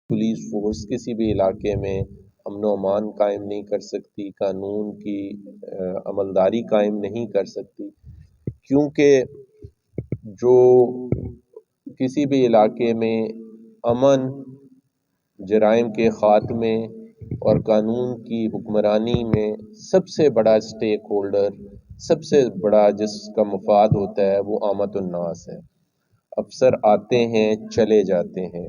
Police force کسی بھی علاقے میں امن و امان قائم نہیں کر سکتی، قانون کی عملداری قائم نہیں کر سکتی، کیونکہ جو کسی بھی علاقے میں امن، جرائم کے خاتمے اور قانون کی حکمرانی میں سب سے بڑا اسٹیک ہولڈر، سب سے بڑا جس کا مفاد ہوتا ہے وہ عامت الناس ہے۔ افسر آتے ہیں چلے جاتے ہیں،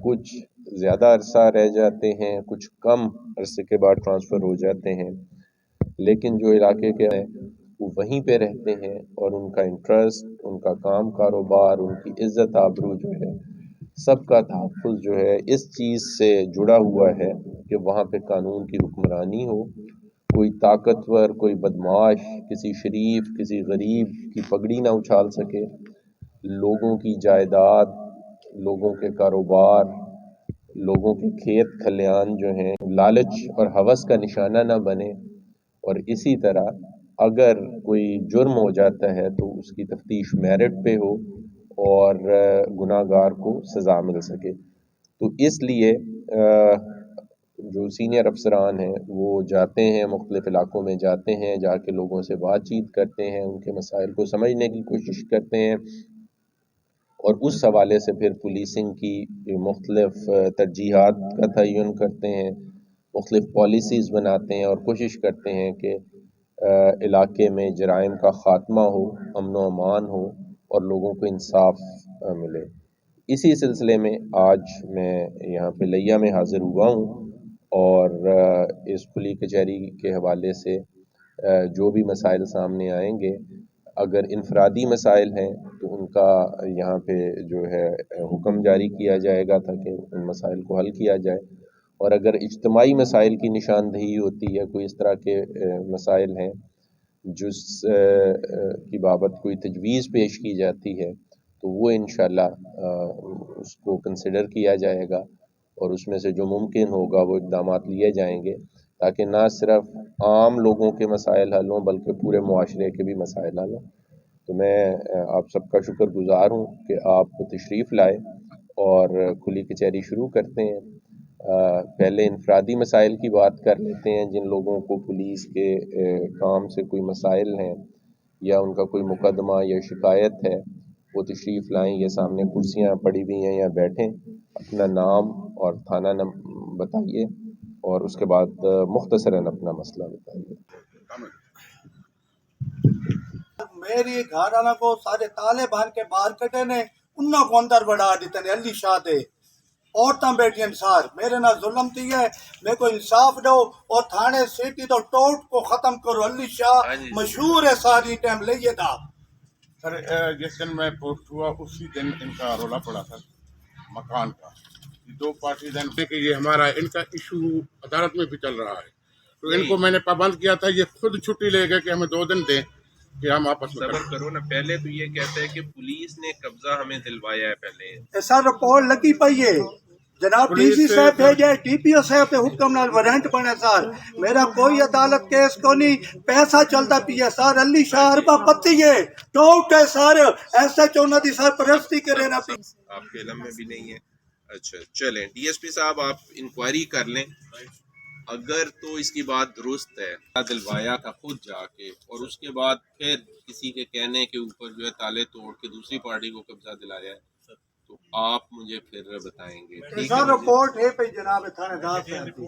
کچھ زیادہ عرصہ رہ جاتے ہیں، کچھ کم عرصے کے بعد ٹرانسفر ہو جاتے ہیں، لیکن جو علاقے کے ہیں وہ وہیں پہ رہتے ہیں، اور ان کا انٹرسٹ، ان کا کام کاروبار، ان کی عزت آبرو جو ہے، سب کا تحفظ جو ہے اس چیز سے جڑا ہوا ہے کہ وہاں پہ قانون کی حکمرانی ہو، کوئی طاقتور، کوئی بدمعاش کسی شریف، کسی غریب کی پگڑی نہ اچھال سکے، لوگوں کی جائیداد، لوگوں کے کاروبار، لوگوں کے کھیت کھلیان جو ہیں لالچ اور ہوس کا نشانہ نہ بنے، اور اسی طرح اگر کوئی جرم ہو جاتا ہے تو اس کی تفتیش میرٹ پہ ہو اور گناہ گار کو سزا مل سکے۔ تو اس لیے جو سینئر افسران ہیں وہ جاتے ہیں، مختلف علاقوں میں جاتے ہیں، جا کے لوگوں سے بات چیت کرتے ہیں، ان کے مسائل کو سمجھنے کی کوشش کرتے ہیں، اور اس حوالے سے پھر پولیسنگ کی مختلف ترجیحات کا تعین کرتے ہیں، مختلف پالیسیز بناتے ہیں، اور کوشش کرتے ہیں کہ علاقے میں جرائم کا خاتمہ ہو، امن و امان ہو، اور لوگوں کو انصاف ملے۔ اسی سلسلے میں آج میں یہاں پہ لیا میں حاضر ہوا ہوں، اور اس کھلی کچہری کے حوالے سے جو بھی مسائل سامنے آئیں گے، اگر انفرادی مسائل ہیں تو ان کا یہاں پہ جو ہے حکم جاری کیا جائے گا تاکہ ان مسائل کو حل کیا جائے، اور اگر اجتماعی مسائل کی نشاندہی ہوتی ہے، کوئی اس طرح کے مسائل ہیں جس کی بابت کوئی تجویز پیش کی جاتی ہے تو وہ انشاءاللہ اس کو کنسیڈر کیا جائے گا، اور اس میں سے جو ممکن ہوگا وہ اقدامات لیے جائیں گے تاکہ نہ صرف عام لوگوں کے مسائل حل ہوں بلکہ پورے معاشرے کے بھی مسائل حل ہوں۔ تو میں آپ سب کا شکر گزار ہوں کہ آپ تشریف لائے اور کھلی کچہری شروع کرتے ہیں۔ پہلے انفرادی مسائل کی بات کر لیتے ہیں، جن لوگوں کو پولیس کے کام سے کوئی مسائل ہیں یا ان کا کوئی مقدمہ یا شکایت ہے، وہ تشریف لائیں، یہ سامنے کرسیاں پڑی ہوئی ہیں، یا بیٹھیں، اپنا نام اور تھانہ بتائیے، اور اس کے بعد مختصراً اپنا مسئلہ بتائیے۔ میری گھر والا کو سارے تالے بان کے باہر کٹے نے، انہوں کو اندر بڑھا دیتے نے، علی شاہ دے عورتاں بیٹھیں سار میرے نہ ظلم دی ہے، میرے کو انصاف دو، اور تھانے سیٹی تو ٹوٹ کو ختم کرو۔ علی شاہ مشہور ہے ساری ٹائم لئیے دا سر۔ جس دن میں پوسٹ ہوا اسی دن ان کا رولا پڑا تھا مکان کا، دو پارٹی دن کہ یہ ہمارا ان کا ایشو عدالت میں بھی چل رہا ہے، تو ان کو میں نے پابند کیا تھا، یہ خود چھٹی لے گئے کہ ہمیں 2 دن دیں کہ ہم آپس میں صبر کرو نا، پہلے تو یہ کہتا ہے کہ پولیس نے قبضہ ہمیں دلوایا ہے، پہلے ایسا رپورٹ لگی پئی ہے، جناب ڈی سی صاحب بھیجے، ٹی پی او صاحب کے حکم نال وارنٹ بنے سار، میرا کوئی عدالت کیس کو نہیں، پیسہ چلتا پی ہے سار۔ علی شاہ اربا پتی ہے، ٹوٹ ہے سار، ایسے چونہ دی سار پرستی کرے نا پی۔ آپ کے علم میں بھی نہیں ہے؟ اچھا چلیں، ڈی ایس پی صاحب آپ انکوائری کر لیں، اگر تو اس کی بات درست ہے، دلوایا تھا خود جا کے، اور اس کے بعد پھر کسی کے کہنے کے اوپر جو ہے تالے توڑ کے دوسری پارٹی کو قبضہ دلایا ہے، تو آپ مجھے پھر بتائیں گے، ٹھیک سر ہے؟ رپورٹ ہے پہ جناب تھانے دار صاحب دی،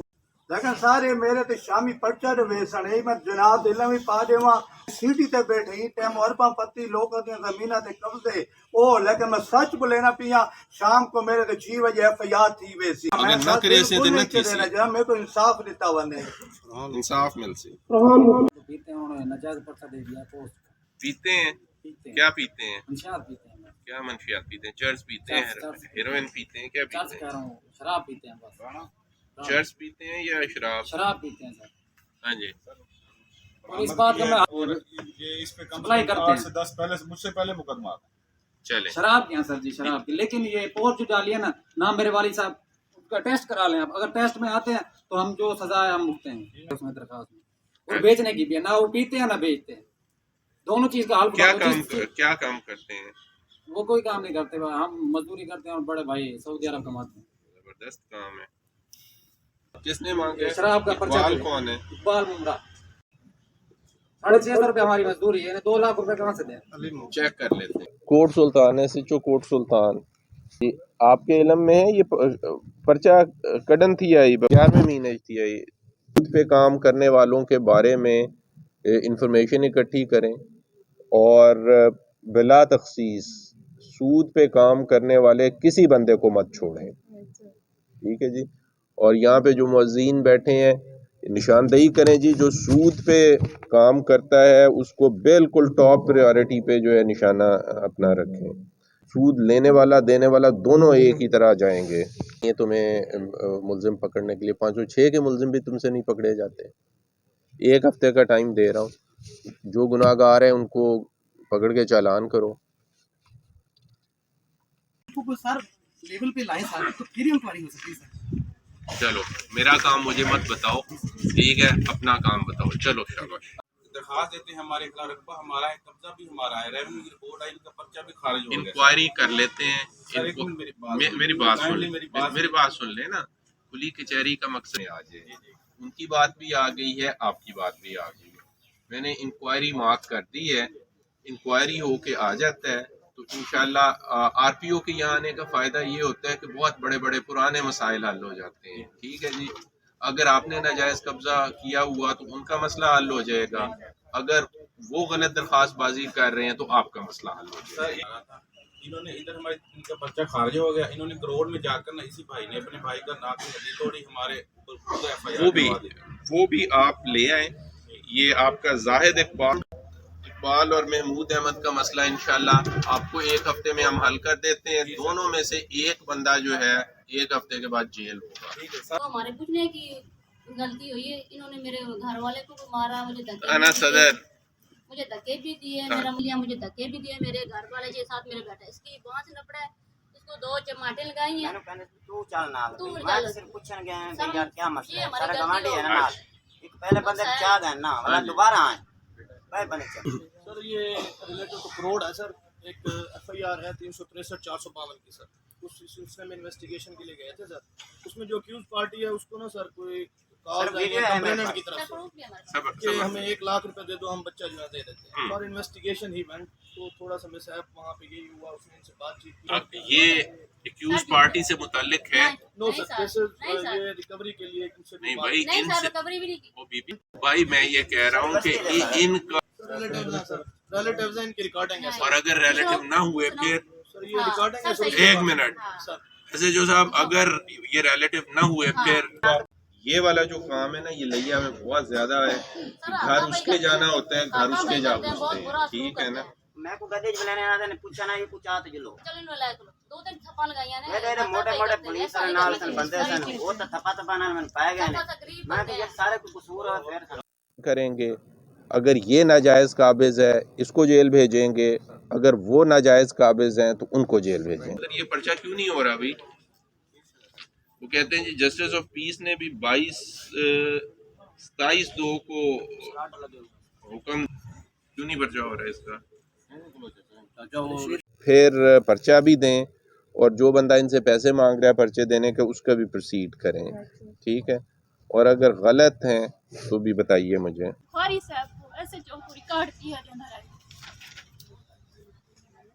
لیکن سارے میرے تے شامی پرچہ دے ویسن ہے، میں جناب علم ہی پا دیواں سیٹی تے بیٹھے ہی ٹیم ارباں پتی لوگوں دے زمیناں تے قبضے او، لیکن میں سچ بولینا پیا، شام کو میرے تے 6 بجے ایف آئی آر تھی ویسی، میں اگر نہ کرے سے تو نہ کیسی، جناب میرے کو انصاف دیتا ونے، انصاف مل سے پیتے ہیں، انہوں نے نجائز پرچہ دے دیا پوسٹ کا۔ پیتے ہیں، کیا پیتے ہیں؟ منشیات پیتے ہیں، کیا منشیات پیتے ہیں؟ چرس پیتے ہیں، ہیروئن پیتے ہیں، کیا چرس پیتے کہہ ہیں؟ رہا ہوں، شراب پیتے ہیں بس، چرس پیتے ہیں یا شراب؟ شراب پیتے ہیں سر، ہاں جی، اور اس بات کا میں اور یہ اس پہ کم اپلائی سے کم کرتے 8 ہیں۔ سے 10 پہلے مجھ سے پہلے مقدمہ آتا ہے۔ چلیں شراب کی ہیں سر جی، شراب کی، لیکن یہ پوسٹ جو ڈالی ہے نا، نہ میرے والد صاحب اس کا ٹیسٹ کرا لیں آپ، اگر ٹیسٹ میں آتے ہیں تو ہم جو سزا ہے ہم مکتے ہیں اس میں درخواست میں، اور بیچنے کی بھی ہے، نہ وہ پیتے ہیں نہ بیچتے ہیں، دونوں چیز کا حل کیا کام کرتے ہیں؟ وہ کوئی کام نہیں کرتے، ہم مزدوری کرتے ہیں، اور بڑے بھائی سعودی عرب کماتے ہیں۔ زبردست کام ہے. کس نے مانگا؟ شراب کا پرچہ اقبال دے. کون ہے؟ اقبال ممرا 650 روپے ہماری مزدوری ہے, 2 لاکھ روپے کہاں سے دیں؟ چیک کر لیتے ہیں. کوٹ سلطان ہے, سچو کوٹ سلطان. آپ کے علم میں ہے یہ پرچہ کڈن تھی آئی 11ویں مہینے تھی آئی. سود پہ کام کرنے والوں کے بارے میں انفارمیشن اکٹھی کریں اور بلا تخصیص سود پہ کام کرنے والے کسی بندے کو مت چھوڑیں. ٹھیک ہے جی. اور یہاں پہ جو موذین بیٹھے ہیں نشاندہی کریں جی, جو سود پہ کام کرتا ہے اس کو بالکل ٹاپ پریورٹی پہ جو ہے نشانہ اپنا رکھیں. سود لینے والا دینے والا دونوں ایک ہی طرح جائیں گے. یہ تمہیں ملزم پکڑنے کے لیے 506 کے ملزم بھی تم سے نہیں پکڑے جاتے. 1 ہفتے کا ٹائم دے رہا ہوں, جو گناہ گار ہیں ان کو پکڑ کے چالان کرو. سر لیول پہ لائیں سر تو پھر انکوائری ہو سکتی ہے. چلو میرا کام مجھے مت بتاؤ, ٹھیک ہے, اپنا کام بتاؤ. چلو شاباش. درخواست دیتے ہیں ہمارے خلاف رقبہ ہمارا ہے, قبضہ بھی ہمارا ہے, ریونیو کی رپورٹ آئی, ان کا پرچہ بھی خارج ہو گیا. انکوائری کر لیتے ہیں. میری بات سن لیں نا. کھلی کچہری کا مقصد آ جائے, ان کی بات بھی آ گئی ہے, آپ کی بات بھی آ گئی ہے. میں نے انکوائری مارک کر دی ہے, انکوائری ہو کے آ جاتا ہے تو انشاءاللہ آر پی او کے یہاں آنے کا فائدہ یہ ہوتا ہے کہ بہت بڑے بڑے پرانے مسائل حل ہو جاتے ہیں. ٹھیک ہے جی. اگر آپ نے ناجائز قبضہ کیا ہوا تو ان کا مسئلہ حل ہو جائے گا, اگر وہ غلط درخواست بازی کر رہے ہیں تو آپ کا مسئلہ حل ہو جائے گا. انہوں نے ادھر ہمارے ان کا پرچہ خارج ہو گیا, انہوں نے کروڑ میں جا کر نا اسی بھائی نے اپنے بھائی کا ناک کی ہڈی توڑی, ہمارے وہ بھی آپ لے آئیں. یہ آپ کا زاہد اقبال اور محمود احمد کا مسئلہ انشاءاللہ آپ کو 1 ہفتے میں ہم حل کر دیتے ہیں. دونوں میں سے ایک بندہ جو ہے 1 ہفتے کے بعد جیل ہوگا. ہمارے پوچھنے کی غلطی ہوئی ہے, انہوں نے میرے گھر والے کو بھی مارا, مجھے دھکے بھی دیے, میرا ملیا مجھے دھکے بھی دیے, میرے گھر والے کے ساتھ میرے بیٹا اس کی بانس نپڑا ہے, اس کو 2 چماٹے لگائی ہیں. پہلے بندے کیا دینا والا دوبارہ آئے. سر یہ ریلیٹڈ ٹو کروڑ ہے سر, ایک ایف آئی آر ہے 363/452 کی سر. اس سلسلے میں انویسٹیگیشن کے لیے گئے تھے سر. اس میں جو اکیوز پارٹی ہے اس کو نا سر کوئی کال کمپلیننٹ کی طرف سے کہ ہمیں 1 لاکھ روپے دے دو, ہم بچہ جو ہے دے دیتے ہیں. اور انویسٹیگیشن ہی وینٹ تو تھوڑا سا مس ایپ وہاں پہ یہی ہوا, اس نے ان سے بات چیت کی. یہ ایکیوز پارٹی سے متعلق ہے؟ نو سر, یہ ریکوری کے لیے نہیں بھائی, ان سے بھائی میں یہ کہہ رہا ہوں کہ ان کا ریلیٹیوز ہیں, ان کی ریکارڈنگ ہے. اور اگر ریلیٹیو نہ ہوئے پھر سر یہ ریکارڈنگ ہے سر. 1 منٹ ایسے جو صاحب, اگر یہ ریلیٹیو نہ ہوئے پھر یہ والا جو کام ہے نا یہ لیا میں بہت زیادہ ہے. گھر اس کے جانا ہوتا ہے, گھر اس کے جا پوچھتے ہیں. ٹھیک ہے نا. میں کو گدے بلانے آتے نے پوچھا نا, یہ کچھ آتے جلو دو تین تھپا لگائیاں نے, میرے موٹے موٹے پولیس والے نال سن بندے سن, وہ تو تھپا نال میں پائے گئے نے. میں کہ یہ سارے کو قصور ہے پھر کریں گے. اگر یہ ناجائز قابض ہے اس کو جیل بھیجیں گے, اگر وہ ناجائز قابض ہیں تو ان کو جیل بھیجیں گے. یہ پرچہ کیوں نہیں ہو رہا بھائی؟ وہ کہتے ہیں جی جسٹس آف پیس نے بھی 27/2 کو حکم, کیوں نہیں پرچہ ہو رہا ہے اس کا؟ پھر پرچہ بھی دیں, اور جو بندہ ان سے پیسے مانگ رہا ہے پرچے دینے کے اس کا بھی پروسیڈ کریں. ٹھیک ہے. اور اگر غلط ہیں تو بھی بتائیے مجھے. خاری صاحب کو ایسے جو ریکارڈ کیا جانا ہے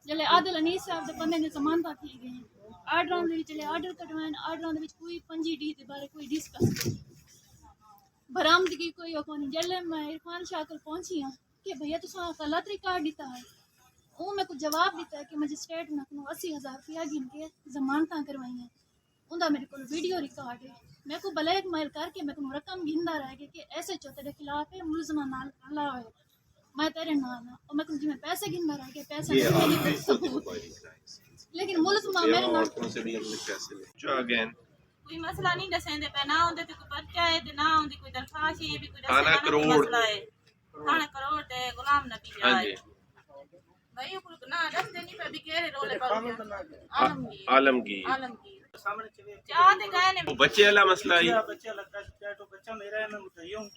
جلے عادل انیس صاحب دے بندے نے ضمانت تھی گئی آرڈراں دے وچ جلے آرڈر کٹوائن, آرڈراں دے وچ کوئی 5D دے بارے کوئی ڈسکس برآمدگی کوئی نہیں. جلے میں عرفان شاہ کل پہنچی ہوں کہ بھیا تساں غلط ریکارڈ دیتا ہے, وہ میں کو جواب دیتا ہے کہ مجسٹریٹ نے 80,000 روپیہ گن کے ضمانتاں کروائی ہیں, اندا میرے کو ویڈیو ریکارڈ ہے. میں کو بلیک میل کر کے میں کو رقم گھندا رہ گیا کہ ایسے چوتے دے خلاف ہے ملزمہ نال اللہ ہوئے میں تیرے نال ہاں, اور میں کو جی میں پیسے گھندا رہ گیا پیسے لیکن ملزمہ میرے نال کوئی مسئلہ نہیں دسیں دے پہ, نہ ہوندے تے کوئی پرچہ ہے تے نہ ہوندی کوئی درخواست ہے, بھی کوئی دسے مسئلہ ہے. تھانے کروڑ تے غلام نبی جائے بھائی کو نہ دس دے نہیں پہ بھی کہہ رولے پر عالمگیر چاہ دے گئے نے بچے والا مسئلہ ہی بچہ لگتا ہے تو بچہ میرا ہے, میں متعین ہوں.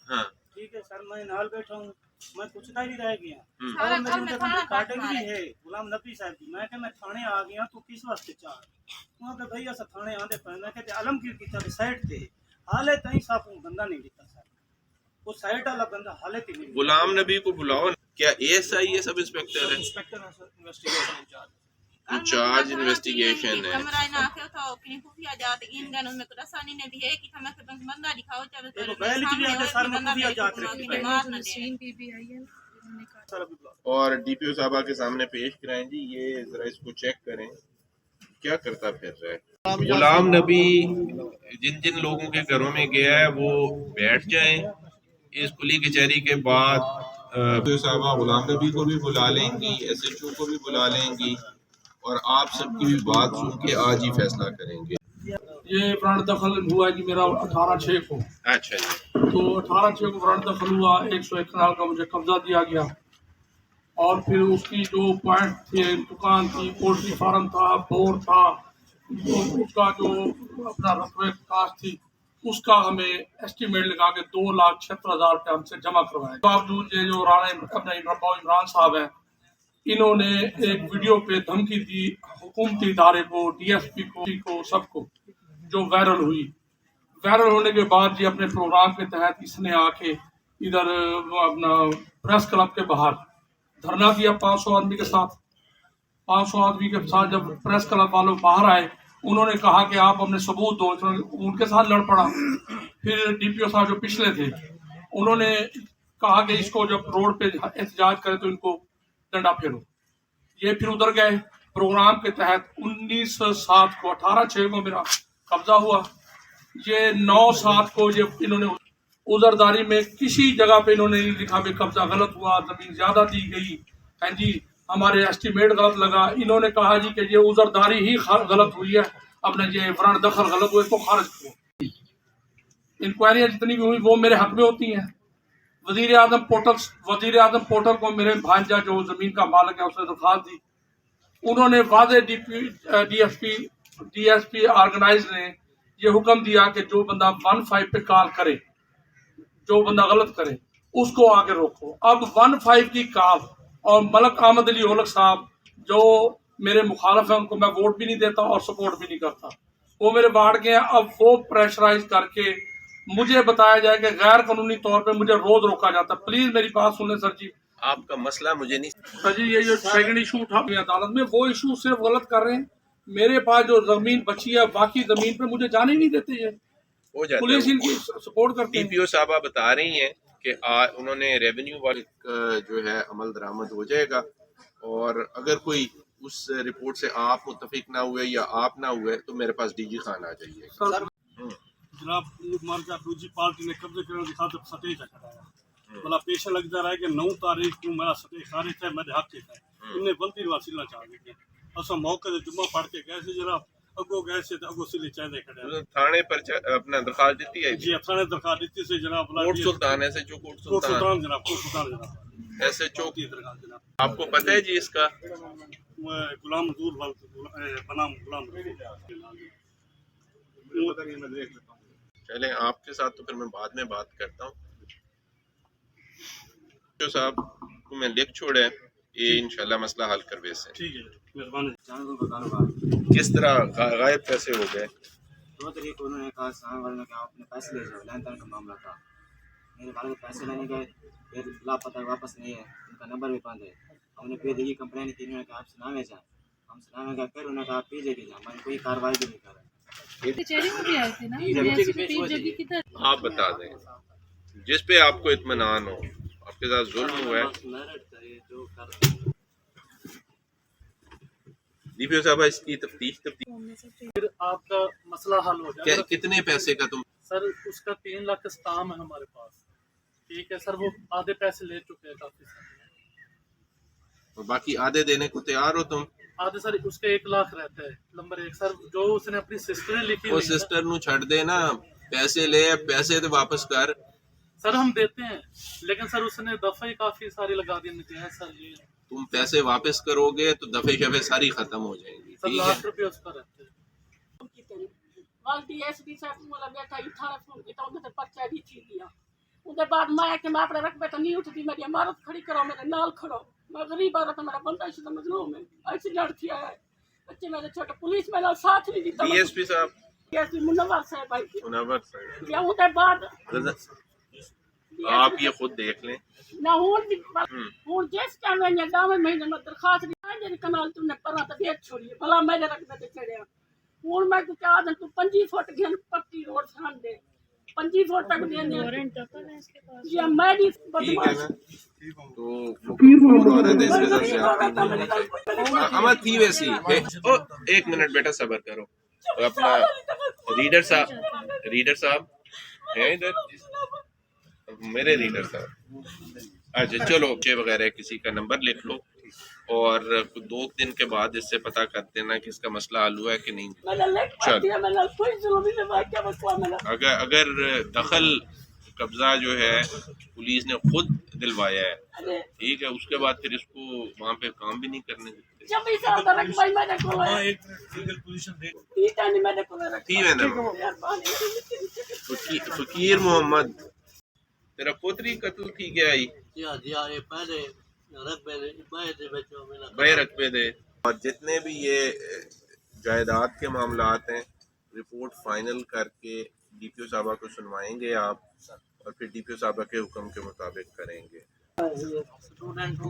ٹھیک ہے سر, میں نال بیٹھا ہوں, मैं पूछता ही रह गया। और मेरी उनके सामने रिकॉर्डिंग भी है गुलाम नबी साहब की। मैं कि मैं थाने आ गया तो किस वास्ते चाह वहाँ पे भैया से थाने आते पे मैं कहते आलमगीर की तरह साइड थे हाले तई साफ बंदा नहीं दिखता सर वो साइड वाला बंदा हाले ही नहीं। गुलाम नबी को बुलाओ। क्या एएसआई है, सब इंस्पेक्टर है? इंस्पेक्टर है सर, इन्वेस्टिगेशन इंचार्ज इन्वेस्टिगेशन है। और डीपीओ साहबा के सामने पेश कराएं जी, ये जरा इसको चेक करें क्या करता फिर रहा है। गुलाम नबी जिन जिन लोगों के घरों में गया है वो बैठ जाएं। इस कुली कचहरी के बाद डीपीओ साहबा गुलाम नबी को भी बुला लेंगी, एसएचओ को भी बुला लेंगी और आप सबकी भी बात सुन के आज ही फैसला करेंगे। ये वारंट दखल हुआ कि मेरा 18/6 को। अच्छा जी। तो 18/6 को वारंट दखल हुआ, 101 कनाल का मुझे कब्जा दिया गया और फिर उसकी जो पॉइंट थे, दुकान थी, पोल्ट्री फार्म था, बोर था, तो उसका जो अपना रकबे काश थी उसका हमें एस्टीमेट लगा के 2,76,000 रुपये हमसे जमा करवाए। बावजूद ये जो राणा अपना इमरान साहब है, इन्होंने एक वीडियो पे धमकी दी हुकूमती इदारे को, डीएसपी को सबको, जो वायरल हुई। वायरल होने के बाद ये अपने प्रोग्राम के तहत इसने आके इधर अपना प्रेस क्लब के बाहर धरना दिया 500 आदमी के साथ। 500 आदमी के साथ जब प्रेस क्लब वालों बाहर आए, उन्होंने कहा कि आप अपने सबूत दो, उनके साथ लड़ पड़ा। फिर डीपीओ साहब जो पिछले थे उन्होंने कहा कि इसको जब रोड पे एहतजाज करे तो इनको डंडा फेरो। ये फिर उधर गए प्रोग्राम के तहत। 19/7 को 18/6 को मेरा कब्जा हुआ। ये 9/7 को ये इन्होंने उजरदारी में किसी जगह पे इन्होंने नहीं लिखा भी कब्जा गलत हुआ, जमीन ज्यादा दी गई है जी, हमारे एस्टीमेट गलत लगा। इन्होंने कहा जी कि ये उजरदारी ही गलत हुई है, अपने ये वारंट दखल गलत हुए इसको खारिज करो। इंक्वायरियाँ जितनी भी हुई वो मेरे हक में होती हैं। वजीर आजम पोर्टल को मेरे भांजा जो जमीन का मालिक है उसने दरखास्त दी। उन्होंने वादे डीएसपी ऑर्गेनाइज ने ये हुक्म दिया कि जो बंदा 15 पे कॉल करे, जो बंदा गलत करे उसको आगे रोको। अब 15 की कॉल और मलक अहमद अली ओलक साहब जो मेरे मुखालिफ हैं उनको मैं वोट भी नहीं देता और सपोर्ट भी नहीं करता, वो मेरे वार्ड के हैं। अब वो प्रेशराइज करके मुझे बताया जाए कि गैर कानूनी तौर पे मुझे रोज रोका जाता। प्लीज मेरी बात सुने सर जी। आपका मसला मुझे नहीं सर जी, ये जो सेकंड इशू उठा अदालत में, वो इशू सिर्फ गलत कर रहे हैं। मेरे पास जो जमीन बची है बाकी जमीन पे मुझे जाने नहीं देते ये, पुलिस इनकी सपोर्ट करती है। डीपीओ साहबा बता रही हैं कि उन्होंने रेवेन्यू वाले जो है अमल दरामद हो जाएगा और अगर कोई उस रिपोर्ट से आप मुत्तफिक ना हुए या आप ना हुए तो मेरे पास डीजी खान आ जाइए। जनाब दूसरी पार्टी ने कब्जे करने की खातिर सटे कराया भला पेशा लगता रहा कि 9 तारीख को मेरा सटे खारिज है, मेरे हक है इन्हें बंदी वासिला चाह गए असा मौके से जुम्मा पढ़ के गए जनाब, अगो गए से अगो सिले चाहते खड़े थाने पर अपना दरखास्त देती है जी, थाने दरखास्त देती से जनाब। कोट सुल्तान है, जो कोट सुल्तान जनाब, कोट सुल्तान जनाब ऐसे चौकी दरखास्त जनाब। आपको पता है जी इसका गुलाम बनाम गुलाम चलें आपके साथ तो फिर मैं बाद में बात करता हूँ। जो साहब को मैं लिख छोड़े ये इंशाल्लाह मसला हल करवे से। ठीक है, मेहरबानी। किस तरह गायब कैसे हो गए? 2 तारीख को उन्होंने कहा शाम वाले ने कहा अपने पैसे ले जाओ, लेन देन का मामला था। मेरे वाले पैसे लेने गए, फिर लापता वापस नहीं है, उनका नंबर भी बंद है। हमने पीजे की कंप्लेन की, उन्होंने कहा आप सुनावे जाए, हम सुनावे गए, फिर उन्होंने कहा पीजे की जाए, हमारी कोई कार्रवाई भी नहीं कर रहे। आप बता दें जिस पे आपको इत्मीनान हो, आपके साथ जुल्म हुआ है। डीपीओ साहब इसकी तफ्तीश फिर आपका मसला हल हो जाएगा। कितने पैसे का तुम? सर उसका 3 लाख का स्टाम है हमारे पास। ठीक है सर, वो आधे पैसे ले चुके हैं काफी सारे, और बाकी आधे देने को तैयार हो तुम? आधे सर उसके 1 लाख रहता है। नंबर 1 सर जो उसने अपनी सिस्टर ने लिखी, वो सिस्टर नु छड़ दे ना, पैसे ले, पैसे तो वापस कर। सर हम देते हैं लेकिन सर उसने दफे काफी सारी लगा दी है सर। ये तुम पैसे वापस करोगे तो दफे शफे सारी खत्म हो जाएंगी। सर लाख रुपए उसका रहते हैं। उसके बाद मैं कि मैं अपने रकबे तो नहीं उठती, मेरी इमारत खड़ी करो, मेरे नाल खड़ो, मैं गरीब औरत, मेरा बंदा इसी मजलूम है, एक्सीडेंट किया है, बच्चे मेरे छोटे, पुलिस मेरा साथ नहीं देता, डीएसपी साहब डीएसपी मुनव्वर साहब भाई की। मुनव्वर साहब, या उसके बाद आप ये खुद देख लें। ना हूँ जिस टाइम में दावे महीने में दरखास्त दी कनाल तुमने परा तो फिर छोड़िए भला मेरे रकबे ते चढ़िया हूँ मैं कुछ आदन तू 25 फुट गया पट्टी रोड छान दे 25 फुट तक दे ये मेरी बदमाश तो औरत इस वजह से आपकी अमर थी वैसी। एक मिनट बेटा सब्र करो। तो अपना रीडर साहब है इधर, मेरे रीडर साहब, अच्छा चलो बच्चे वगैरह किसी का नंबर लिख लो और 2 दिन के बाद इससे पता कर देना कि इसका मसला हल हुआ है कि नहीं। अगर दखल कब्जा जो है पुलिस ने खुद दिलवाया है, ठीक है, उसके बाद फिर इसको वहाँ पे काम भी नहीं करने देते। फकीर मोहम्मद, तेरा पोतरी कत्ल थी क्या? आई बे रकबे दे। और जितने भी ये जायदाद के मामलात हैं रिपोर्ट फाइनल करके डीपीओ साहबा को सुनवाएंगे आप, और फिर डीपीओ साहबा के हुक्म के मुताबिक करेंगे। स्टूडेंट हूँ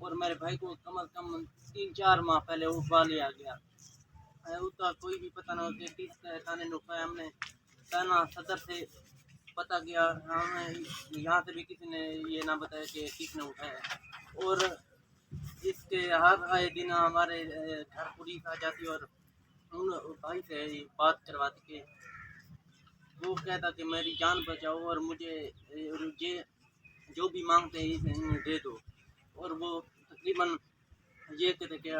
और मेरे भाई को कम अज कम 3-4 माह पहले उठवा लिया गया, उसका कोई भी पता ना होता किस थाने ने उठाया। हमने थाना सदर से पता किया, हमें यहाँ से भी किसी ने ये ना बताया कि किसने उठाया। और इसके हर आए दिन हमारे घर पुलिस आ जाती और उन भाई से बात करवाती कि वो कहता कि मेरी जान बचाओ और मुझे जो भी मांगते हैं इन्हें दे दो। और वो तकरीबन ये कहते कि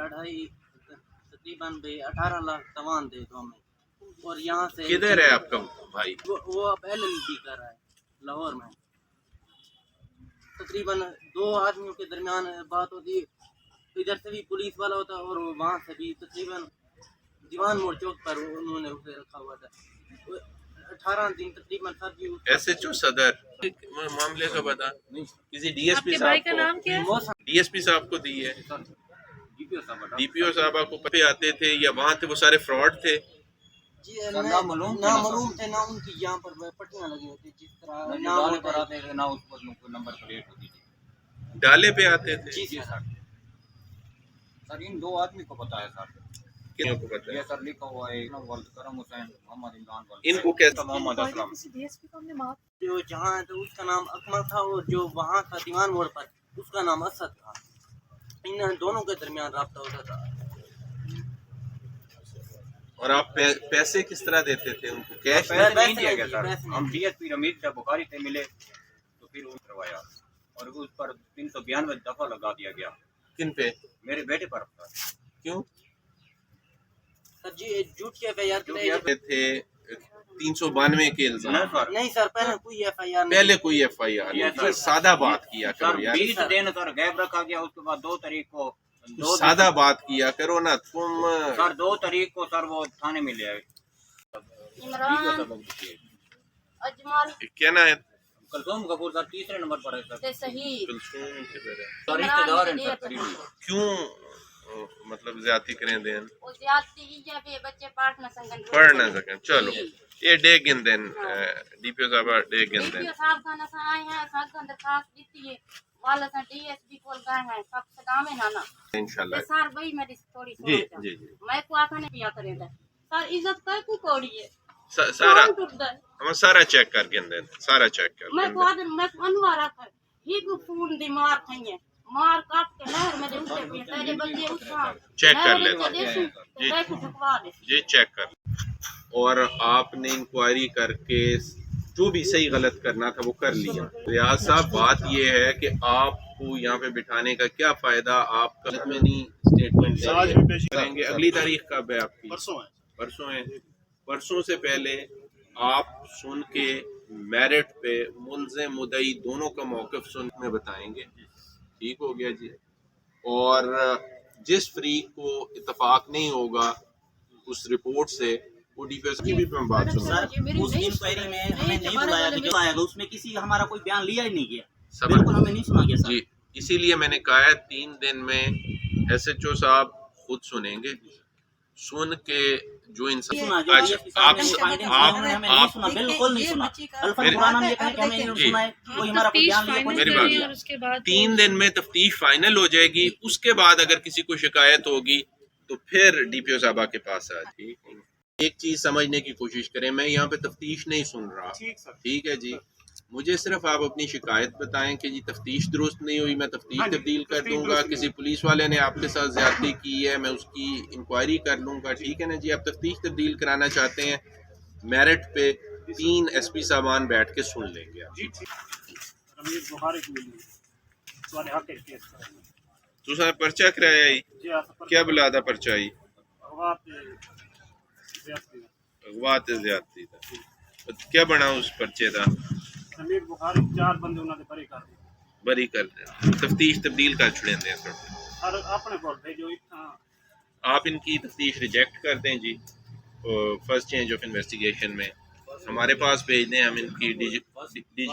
18 लाख तवान दे दो हमें। और यहाँ से किधर है आपका भाई? वो अब LLB कर रहा है लाहौर में। तकरीबन 2 आदमियों के दरमियान बात होती है, इधर से भी पुलिस वाला होता और वहाँ से भी। तकरीबन दीवान मोड़ चौक पर उन्होंने उसे रखा हुआ था 18 दिन तकरीबन। सर जी SHO सदर मामले का पता किसी डीएसपी साहब को, नाम क्या है? डीएसपी साहब को दी है, डीपीओ साहबा को पे आते थे या वहाँ थे वो सारे फ्रॉड थे? ना मालूम थे ना उनकी यहाँ पर पट्टियाँ लगी होती जिस तरह नाम पर आते थे ना उस पर नंबर प्लेट होती थी, डाले पे आते थे। जी सर इन 2 आदमी को पता है सर, किन को पता है? ये सर लिखा हुआ है करम हुसैन मोहम्मद इमरान, इनको कैसे? मोहम्मद असलम जो जहाँ तो उसका नाम अकमल था और जो वहाँ था दीवान मोड़ पर उसका नाम असद था। इन दोनों के दरमियान राब्ता होता था। और आप पैसे किस तरह देते थे उनको? कैश नहीं दिया गया सर, हम DSP रमीज साहब बुखारी से मिले तो फिर उन्हें करवाया और उस पर 392 दफा लगा दिया गया। किन पे? मेरे बेटे पर। क्यों? सर जी झूठ के FIR थे 392 के इल्जाम? नहीं सर, पहले कोई FIR नहीं। सादा बात किया करो यार, 20 दिन सर गैप रखा गया। उसके बाद 2 तारीख को सादा बात किया करो ना तुम। सर 2 तारीख को सर वो थाने में ले आए। इमरान अजमल क्या ना है? कुलसुम कपूर सर 3रे नंबर पर है सर। ते सही कुलसुम किधर है? सर रिश्तेदार हैं सर करीबी। क्यों मतलब ज्यादती करें देन? वो ज्यादती ही जब ये बच्चे पढ़ ना सकें। चलो ये डे गिन देन डीपीओ साहब डे गिन देन। डीपीओ साहब का ना आए हैं साथ का दरखास्त दी है वाला सा DSP को गए हैं सब सदामे ना इंशाल्लाह। सर भाई मेरी थोड़ी जी सोच जी जी मैं को आखा नहीं पिया करेंगे सर इज्जत कर को कोड़ी है सारा हम सारा चेक कर गिन देन, सारा चेक कर। मैं को मैं अनवारा कर ही को फोन दी मार थई मार काट के नहर में दे उसे पे तेरे बच्चे उसका चेक कर ले जी चेक कर। और आपने इंक्वायरी करके जो भी सही गलत करना था वो कर लिया। रियाज साहब बात ये है कि आपको यहाँ पे बिठाने का क्या फायदा? आप कल में नहीं स्टेटमेंट करेंगे। अगली तारीख कब है आपकी? परसों है। परसों से पहले आप सुन के मेरिट पे मुल्ज़िम मुद्दई दोनों का मौक़िफ़ सुन में बताएंगे। ठीक हो गया जी। और जिस फरीक को इत्तफाक नहीं होगा उस रिपोर्ट से वो डीपीएस की भी मैं बात सुन रहा हूँ। उस इंक्वायरी में हमें नहीं बुलाया गया आएगा, उसमें किसी हमारा कोई बयान लिया ही नहीं गया, बिल्कुल हमें नहीं सुना गया सर। जी, इसीलिए मैंने कहा है 3 दिन में एसएचओ साहब खुद सुनेंगे, सुन के जो इंसान सुना जो आप बिल्कुल नहीं सुना। अल्फा कुरान ये कहे कि हमें नहीं सुना है, कोई हमारा कोई बयान लिया, कोई मेरी बात 3 दिन में तफ्तीश फाइनल हो जाएगी, उसके बाद अगर किसी को शिकायत होगी तो फिर डीपीओ साहबा के पास आ जाएगी। एक चीज समझने की कोशिश करें, मैं यहाँ पे तफ्तीश नहीं सुन रहा, ठीक है जी, मुझे सिर्फ आप अपनी शिकायत बताएं कि जी तफ्तीश दुरुस्त नहीं हुई, मैं तफ्तीश तब्दील कर दूंगा, किसी पुलिस वाले ने आपके साथ ज्यादती की है, मैं उसकी इंक्वायरी कर लूंगा, ठीक है ना जी। आप तफ्तीश तब्दील कराना चाहते हैं, मेरिट पे 3 एसपी साहबान बैठ के सुन लेंगे आप। तुसा पर्चा कराया ही क्या बुलादा पर्चा ही अगवा ते ज्यादती दा क्या बना उस पर्चे दा? समीर बुखारी 4 बंदे उन्होंने बरी कर दे तफ्तीश तब्दील कर छुड़ेंदे हैं सर अपने कोल भेजो इतना। आप इनकी तफ्तीश रिजेक्ट कर दें जी, फर्स्ट चेंज ऑफ इन्वेस्टिगेशन में हमारे पास भेज दें, हम इनकी डीजी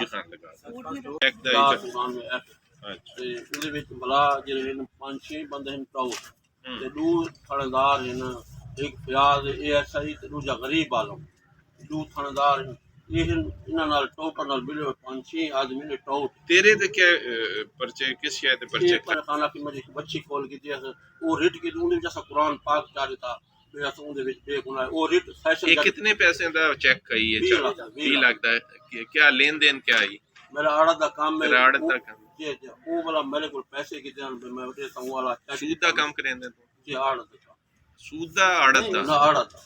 खान लगा चेक द ਤੇ ਉਹਦੇ ਵਿੱਚ ਬਲਾ ਜਿਹੜੇ ਹਨ 5-6 ਬੰਦੇ ਹਨ ਟਾਊਟ ਤੇ 2 ਥਾਣੇਦਾਰ ਹਨ, ਇੱਕ ਫਿਆਜ਼ ASI ਤੇ ਦੂਜਾ ਗਰੀਬ ਆਲਮ, 2 ਥਾਣੇਦਾਰ ਇਹ ਇਹਨਾਂ ਨਾਲ ਟੋਟਲ ਨਾਲ ਮਿਲੇ 5-6 ਆਦਮੀ ਨੇ ਟਾਊਟ। तेरे ते क्या पर्चे किस शय ते पर्चे? ਪਰ ਖਾਣਾ ਕਿ ਮੇਰੀ ਬੱਚੀ ਕੋਲ ਕੀਤੀ ਉਹ ਰਿਟ ਕੇ ਉਹਦੇ ਵਿੱਚ ਅਸਾਂ ਕੁਰਾਨ ਪਾਕ ਚਾਹ ਦਿੱਤਾ ਫਿਰ ਅਸਾਂ ਉਹਦੇ ਵਿੱਚ ਬੇਗੁਨਾਹ ਉਹ ਰਿਟ ਸੈਸ਼ਨ। ये कितने पैसे दा चेक कही है? 20 लाख दा क्या लेन देन क्या आई? मेरा आड़ा दा काम है, मेरा आड़ा दा काम वो वाला मेरे को पैसे की जान मैं देता हूं वाला सूद दा काम करेंदे तो जी आड़ा था सूद दा आड़त दा ना आड़ा था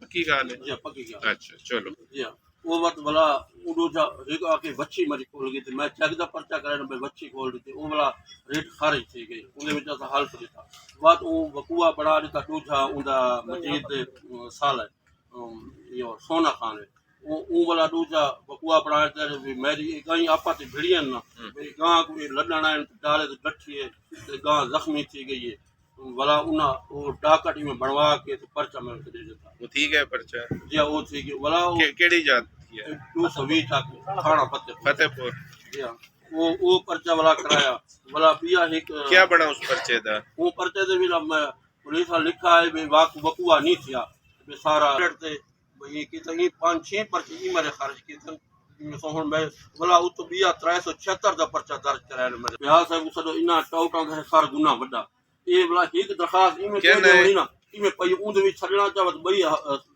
पक्की गाल है जी पक्की गाल। अच्छा चलो जी वो वक्त वाला उडो जा एक आके बच्ची मेरी खोल गई थी, मैं चेक दा पर्चा करे ना बच्ची खोल दी थी, वो वाला रेट खारिज थी गई उनके विच असा हल कर दिता बात वो वकुआ बना दिता दूजा उनदा मजीद साल है ये सोना खान है वो वाला दूजा बकुआ बनाया भी मेरी गाय आपा ते भिड़ियन ना मेरी गां को लड़ना है डाले तो डठी है ते गां जख्मी थी गई है वाला उना वो डाकट में बनवा के तो पर्चा में दे देता। वो ठीक है पर्चा जी वो थी कि वाला केड़ी जात है 220 तक थाना फतेहपुर जी वो पर्चा वाला कराया वाला पिया एक क्या बना उस पर्चे दा? वो पर्चे दे भी मैं पुलिस लिखा है भी बकुआ नहीं थिया बे सारा ते ये कितनी 5-6 पर्चे मेरे खर्च की तो हुन मैं भला उतो बिया 376 दा पर्चा दर्ज कराया मेरे बिहार साहब सदो इना टौटा है सार गुना वड्डा ये भला एक दरखास्त इमे के होनी ना इमे पई उंदे विच छड़ना चाहत बई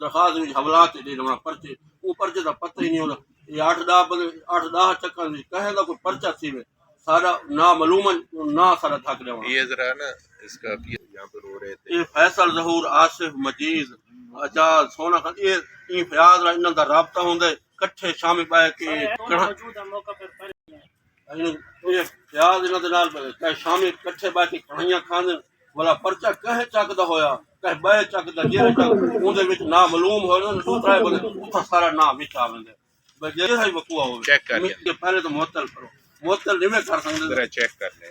दरखास्त विच हवालात दे देना पर्चे वो पर्चे दा पता ही नहीं होता ये 8-10 चक्कर में कहे दा कोई पर्चा थी में सारा ना मालूम ना सारा थक देवा। ये जरा ना इसका यहां पर रो रहे थे ये फैसल जहूर आसिफ मजीद आजाद सोना खान ये फयाज रा इन्हां दा राबता होंदा इकट्ठे शामिल पाए के मौजूदा मौका पर ये फयाज इन्हां दे नाल कह शामिल इकट्ठे पाए के कहानियां खांदे वाला पर्चा कहे चक दा होया कह बे चक दा जेरे चक उंदे विच ना मालूम हो ना दूसरा बंदे उथा सारा ना विच आवेंदे बे जे है वकुआ हो चेक कर के पहले तो मुअत्तल करो मुअत्तल नहीं कर सकते जरा चेक कर ले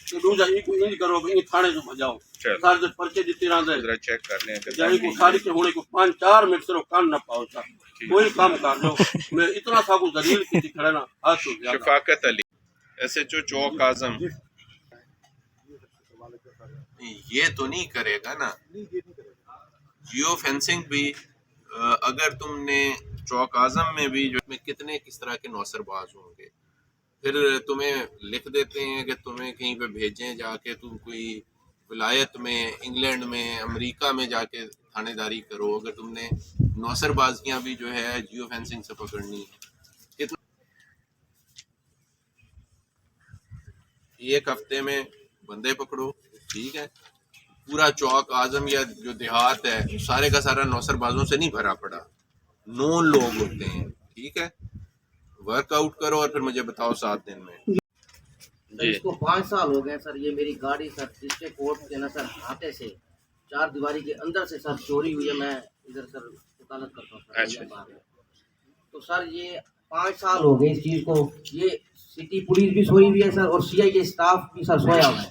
तो दूसरा इको इंज करो इन थाने जो बजाओ सारे दे पर्चे दिते रहंदे जरा चेक कर ले जाई को सारी के होने को 5-4 मिनट सिर्फ कान ना पाओ सा कोई काम कर लो मैं इतना सा को दलील की खड़ा ना हाथ हो गया। शफाकत अली एसएचओ चौक आजम ये तो नहीं करेगा ना जियो फेंसिंग भी अगर तुमने चौक आजम में भी जो में कितने किस तरह के नौसरबाज होंगे, फिर तुम्हें लिख देते हैं कि तुम्हें कहीं पे भेजें जाके तुम कोई विलायत में इंग्लैंड में अमेरिका में जाके थानेदारी करो, अगर तुमने नौसरबाजियां भी जो है जियो फेंसिंग से पकड़नी है कितना एक हफ्ते में बंदे पकड़ो ठीक है, पूरा चौक आजम या जो देहात है सारे का सारा नौसरबाजों से नहीं भरा पड़ा, 9 लोग होते हैं ठीक है, वर्कआउट करो और फिर मुझे बताओ 7 दिन में। इसको 5 साल हो गए सर, ये मेरी गाड़ी सर डिस्ट्रिक्ट कोर्ट के ना सर हाथे से 4 दीवारी के अंदर से सर चोरी हुई है, मैं इधर सर वकालत करता हूँ सर। तो सर ये 5 साल हो गए इस चीज़ को, ये सिटी पुलिस भी सोई हुई है सर और CI के स्टाफ भी सर सोया हुआ है,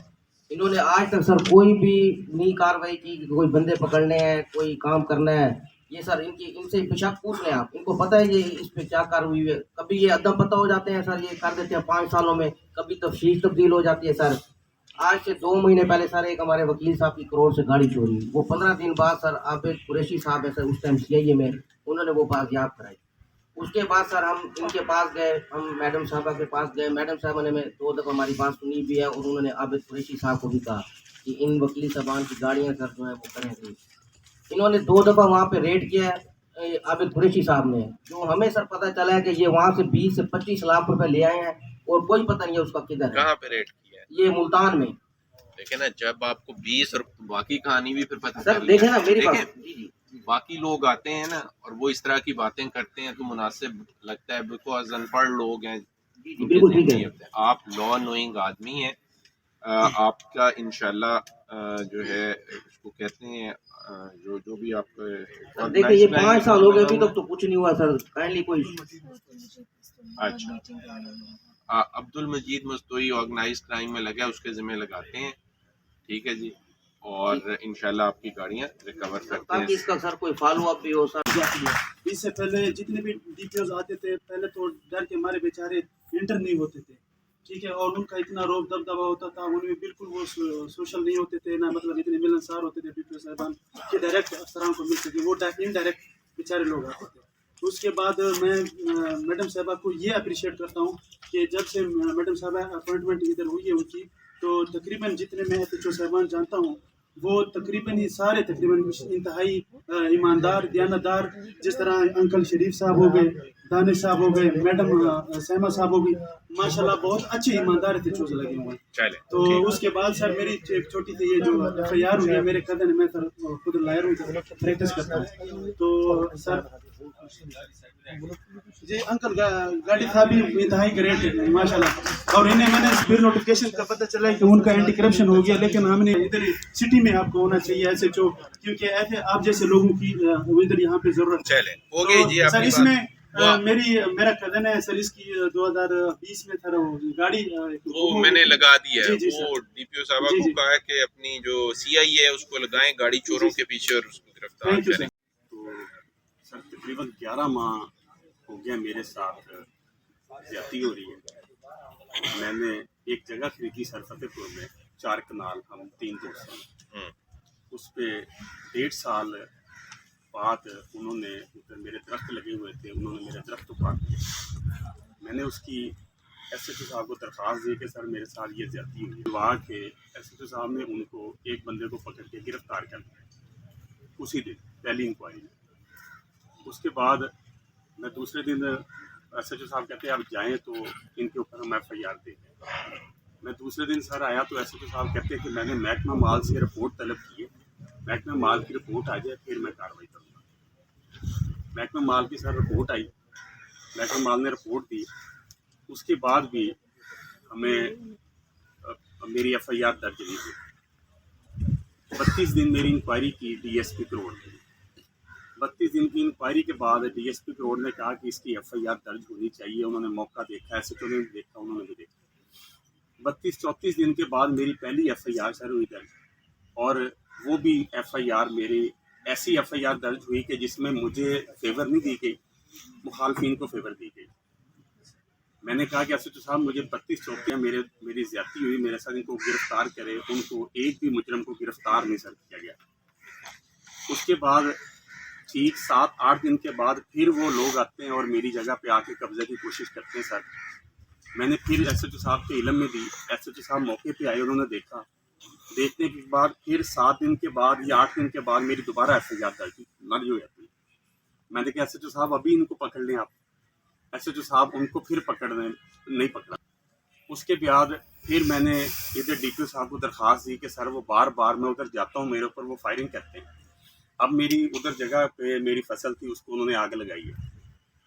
इन्होंने आज तक सर कोई भी नहीं कार्रवाई की, कोई बंदे पकड़ने हैं कोई काम करना है, ये सर इनसे पेशाब पूछ लें आप, इनको पता है ये इस पे क्या कार्रवाई हुई है। कभी ये अदम पता हो जाते हैं सर, ये कर देते हैं 5 सालों में, कभी तफसील तब्दील हो जाती है सर। आज से 2 महीने पहले सर एक हमारे वकील साहब की करोड़ से गाड़ी चोरी, वो 15 दिन बाद सर आबिद कुरैशी साहब है सर उस टाइम CIA में, उन्होंने वो बाजियाब कराई। उसके बाद सर हम इनके पास गए, हम मैडम साहबा के पास गए, मैडम साहबा ने 2 दफ़ा हमारी बात सुनी भी है और उन्होंने आबिद कुरैशी साहब को भी कहा कि इन वकील साहबान की गाड़ियाँ सर जो है वो करेंगे। इन्होंने 2 दफ़ा वहाँ पे रेड किया है आबिद कुरैशी साहब ने, जो हमें सर पता चला है कि ये वहाँ से 20 से 25 लाख रुपए ले आए हैं और कोई पता नहीं है उसका किधर है। कहाँ पे रेड किया है? ये मुल्तान में। देखे ना, जब आपको 20 और बाकी कहानी भी फिर पता सर देखे ना मेरी बात, जी जी, बाकी लोग आते हैं ना और वो इस तरह की बातें करते हैं तो मुनासिब लगता है, बिकॉज अनपढ़ लोग हैं। बिल्कुल ठीक है। आप लॉ नोइंग आदमी हैं, आपका इंशाल्लाह जो है उसको कहते हैं जो भी आपका देखिए ये 5 साल हो गए अभी तक तो कुछ नहीं हुआ सर, काइंडली कोई। अच्छा, अब्दुल मजीद मस्तोई ऑर्गेनाइज क्राइम में लगा, उसके जिम्मे लगाते हैं, ठीक है जी, और इंशाल्लाह आपकी गाड़ियाँ रिकवर करते हैं ताकि इसका सर कोई फॉलो अप भी हो सर। इससे पहले जितने भी DPOs आते थे, पहले तो डर के मारे बेचारे इंटर नहीं होते थे, ठीक है, और उनका इतना रोब दबदबा होता था, उनमें बिल्कुल वो सोशल नहीं होते थे ना, मतलब इतने मिलनसार होते थे DPO साहबान के डायरेक्ट अफसरान को मिलते थे, वो इनडायरेक्ट बेचारे लोग आते थे। उसके बाद मैं मैडम साहबा को ये अप्रिशिएट करता हूँ कि जब से मैडम साहबा अपॉइंटमेंट इधर हुई है उनकी, तो तकरीबन जितने मैं FHO साहबान जानता हूँ वो तकरीबन ही सारे तकरीबन इंतहाई ईमानदार, दयानतदार, जिस तरह अंकल शरीफ साहब हो गए, दानिश साहब हो गए, मैडम सैमा साहब हो गई, माशाल्लाह बहुत अच्छे ईमानदार FHOs लगे हुए हैं। तो उसके बाद सर मेरी एक छोटी सी ये जो FIR हुई है, मेरे कज़न मैं सर खुद लायर हूँ, प्रैक्टिस करता हूँ, तो सर जी अंकल गाड़ी था भी इंतहाई ग्रेट है माशाल्लाह, और इन्हें मैंने फिर नोटिफिकेशन का पता चला कि उनका एंटी करप्शन हो गया, लेकिन हमने इधर सिटी में आपको होना चाहिए SHO, क्योंकि ऐसे आप जैसे लोगों की इधर यहाँ पे जरूरत चले हो गई जी। सर इसमें मेरा कजन है सर, इसकी 2020 में सर गाड़ी वो मैंने लगा दी है, जी, वो DPO साहब को कहा कि अपनी जो CI है उसको लगाएं गाड़ी चोरों के पीछे और उसको गिरफ्तार करें। तो सर तकरीबन 11 माह हो गया मेरे साथ ज्यादती हो रही है। मैंने एक जगह खरीदी सर फतेहपुर में, 4 कनाल, हम 3 दोस्त हैं, उस पे 1.5 साल बाद उन्होंने उधर मेरे दरख्त लगे हुए थे, उन्होंने मेरे दरख्त उखाड़ दिए। मैंने उसकी SHO साहब को दरख्वास्त दी कि सर मेरे साथ ये ज्यादती हुई। वहाँ के SHO साहब ने उनको एक बंदे को पकड़ के गिरफ्तार कर दिया उसी दिन, पहली इंक्वायरी में। उसके बाद मैं दूसरे दिन SHO साहब कहते हैं आप जाएँ तो इनके ऊपर हम FIR दें। मैं दूसरे दिन सर आया तो SHO साहब कहते हैं कि मैंने महकमा माल से रिपोर्ट तलब की है, महकमा माल की रिपोर्ट आ जाए फिर मैं कार्रवाई करूँगा। महकमा माल की सर रिपोर्ट आई, महकमा माल ने रिपोर्ट दी, उसके बाद भी हमें मेरी FIR दर्ज नहीं हुई। 32 दिन मेरी इंक्वायरी की DSP करोड़ ने। 32 दिन की इंक्वायरी के बाद DSP करोड़ ने कहा कि इसकी FIR दर्ज होनी चाहिए। उन्होंने मौका देखा, SHO ने भी देखा, उन्होंने भी देखा। 32-34 दिन के बाद मेरी पहली FIR सर हुई दर्ज, और वो भी FIR मेरी ऐसी FIR दर्ज हुई कि जिसमें मुझे फेवर नहीं दी गई, मुखालफिन को फेवर दी गई। मैंने कहा कि SHO साहब मुझे 32 चौकियाँ मेरी ज्यादती हुई, मेरे साथ इनको गिरफ्तार करे, उनको एक भी मुजरम को गिरफ्तार नहीं सर किया गया। उसके बाद ठीक 7-8 दिन के बाद फिर वो लोग आते हैं और मेरी जगह पे आके कब्जे की कोशिश करते हैं सर। मैंने फिर SHO साहब के इल्म में दी, SHO साहब मौके पे आए, उन्होंने देखा, देखने के बाद फिर 7 दिन के बाद या 8 दिन के बाद मेरी दोबारा FIR दर्ज हो जाती है। मैंने कहा SHO साहब अभी इनको पकड़ लें आप, SHO साहब उनको फिर पकड़ने नहीं पकड़ा। उसके बाद फिर मैंने इधर DPO साहब को दरख्वास्त दी कि सर वो बार बार मैं उधर जाता हूँ, मेरे ऊपर वो फायरिंग करते हैं। अब मेरी उधर जगह पे मेरी फसल थी, उसको उन्होंने आग लगाई है।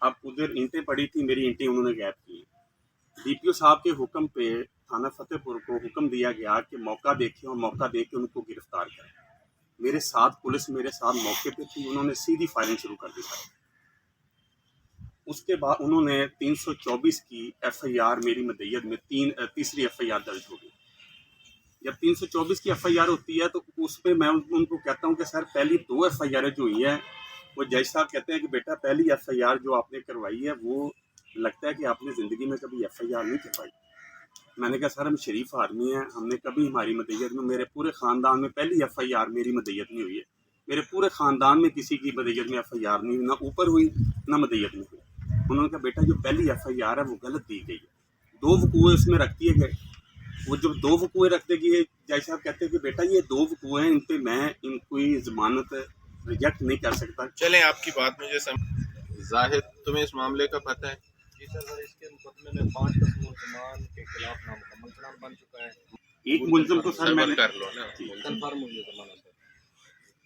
अब उधर ईंटें पड़ी थी, मेरी ईंटें उन्होंने गायब की। DPO साहब के हुक्म पे थाना फतेहपुर को हुक्म दिया गया कि मौका देखें और मौका दे के उनको गिरफ्तार करें। मेरे साथ पुलिस मेरे साथ मौके पे थी, उन्होंने सीधी फायरिंग शुरू कर दी सर। उसके बाद उन्होंने 324 की FIR मेरी मदय्यत में तीसरी FIR दर्ज हो गई। जब 324 की FIR होती है तो उस पर मैं उनको कहता हूँ कि सर पहली 2 FIR जो हुई है وہ جج صاحب کہتے ہیں کہ بیٹا پہلی FIR جو آپ نے کروائی ہے وہ لگتا ہے کہ آپ نے زندگی میں کبھی FIR نہیں کروائی. میں نے کہا سر ہم شریف آدمی ہیں, ہم نے کبھی ہماری مدیت میں, میرے پورے خاندان میں پہلی FIR میری مدیت میں ہوئی ہے. میرے پورے خاندان میں کسی کی مدیت میں FIR نہیں ہوئی, نہ اوپر ہوئی نہ مدیت میں ہوئی. انہوں نے کہا بیٹا جو پہلی FIR ہے وہ غلط دی گئی ہے, 2 وقوع اس میں رکھ دیے گئے. وہ جب 2 وقوع رکھتے گئے جج صاحب کہتے ہیں کہ بیٹا یہ 2 وقوع ہیں, ان پہ میں ان کوئی ضمانت ریجیکٹ نہیں کر سکتا. چلیں آپ کی بات مجھے زاہد تمہیں اس معاملے کا پتہ ہے؟ جی سر, اس کے مقدمے میں 5 قسم الزمان کے خلاف نامکمل چلان بن چکا ہے. ایک ملزم تو سر میں نے کر لو نا, کنفرم ہوئی ہے ضمانت سر.